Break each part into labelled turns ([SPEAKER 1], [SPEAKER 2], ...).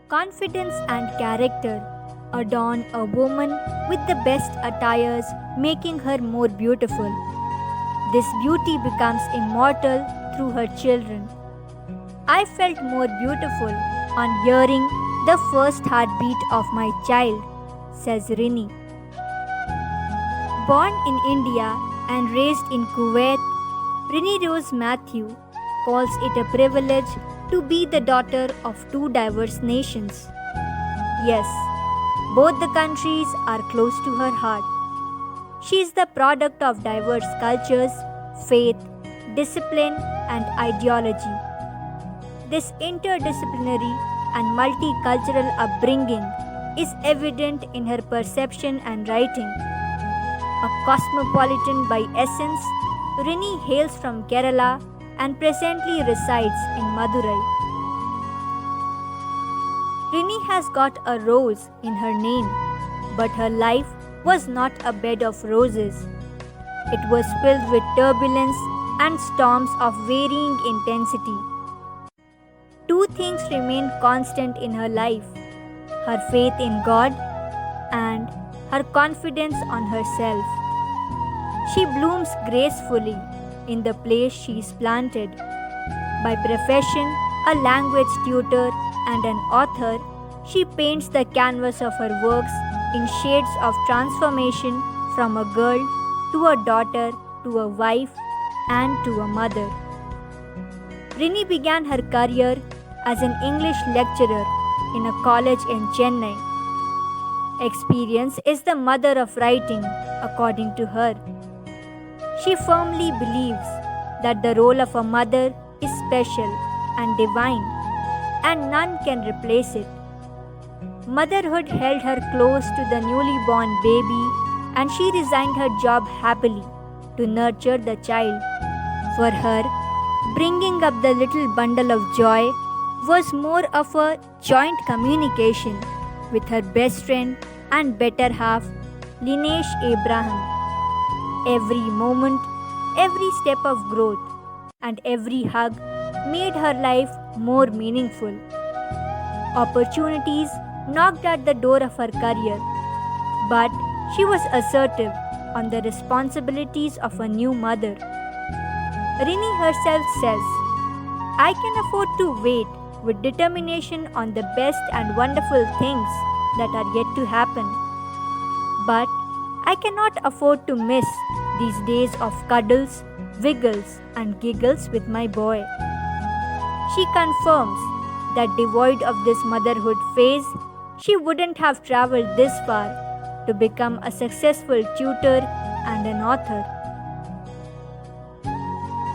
[SPEAKER 1] Confidence and character adorn a woman with the best attires, making her more beautiful. This beauty becomes immortal through her children. I felt more beautiful on hearing the first heartbeat of my child, says Rini. Born in India and raised in Kuwait, Rini Rose Matthew calls it a privilege to be the daughter of two diverse nations. Yes, both the countries are close to her heart. She is the product of diverse cultures, faith, discipline, and ideology. This interdisciplinary and multicultural upbringing is evident in her perception and writing. A cosmopolitan by essence, Rini hails from Kerala and presently resides in Madurai. Rini has got a rose in her name, but her life was not a bed of roses. It was filled with turbulence and storms of varying intensity. Two things remained constant in her life: her faith in God and her confidence on herself. She blooms gracefully in the place she is planted. By profession, a language tutor and an author, she paints the canvas of her works in shades of transformation from a girl to a daughter to a wife and to a mother. Rini began her career as an English lecturer in a college in Chennai. Experience is the mother of writing, according to her. She firmly believes that the role of a mother is special and divine, and none can replace it. Motherhood held her close to the newly born baby, and she resigned her job happily to nurture the child. For her, bringing up the little bundle of joy was more of a joint communication with her best friend and better half, Linesh Abraham. Every moment, every step of growth, and every hug made her life more meaningful. Opportunities knocked at the door of her career, but she was assertive on the responsibilities of a new mother. Rini herself says, "I can afford to wait with determination on the best and wonderful things that are yet to happen. But I cannot afford to miss these days of cuddles, wiggles, and giggles with my boy." She confirms that devoid of this motherhood phase, she wouldn't have traveled this far to become a successful tutor and an author.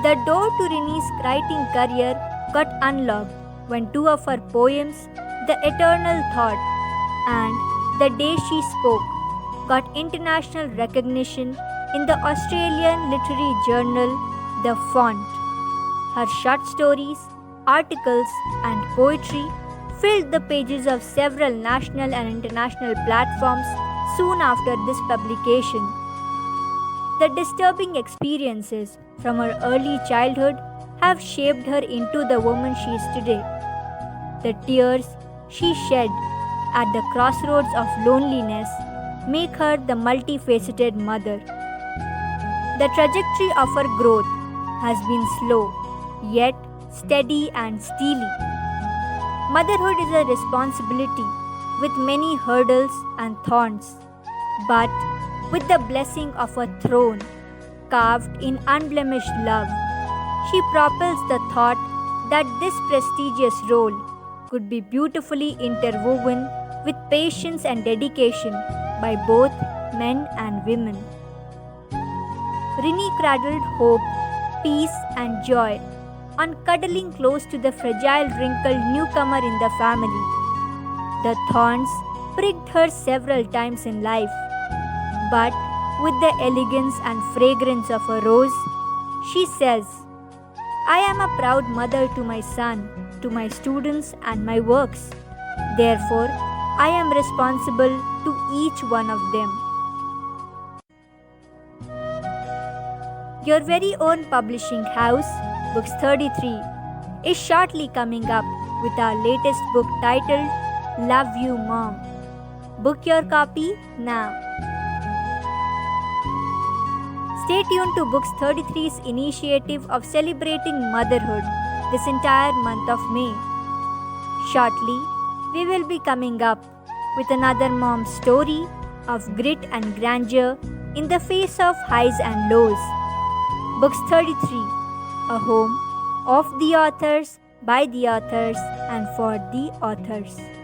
[SPEAKER 1] The door to Rini's writing career got unlocked when two of her poems, The Eternal Thought and The Day She Spoke, got international recognition in the Australian literary journal The Font. Her short stories, articles, and poetry filled the pages of several national and international platforms soon after this publication. The disturbing experiences from her early childhood have shaped her into the woman she is today. The tears she shed at the crossroads of loneliness make her the multifaceted mother. The trajectory of her growth has been slow, yet steady and steely. Motherhood is a responsibility with many hurdles and thorns, but with the blessing of a throne carved in unblemished love, she propels the thought that this prestigious role could be beautifully interwoven with patience and dedication by both men and women. Rini cradled hope, peace, and joy on cuddling close to the fragile, wrinkled newcomer in the family. The thorns pricked her several times in life, but with the elegance and fragrance of a rose, she says, "I am a proud mother to my son, to my students, and my works. Therefore, I am responsible to each one of them." Your very own publishing house, Books 33, is shortly coming up with our latest book titled Love you, Mom. Book your copy now. Stay tuned to Books 33's initiative of celebrating motherhood this entire month of May. Shortly, we will be coming up with another mom's story of grit and grandeur in the face of highs and lows. Books 33, a home of the authors, by the authors, and for the authors.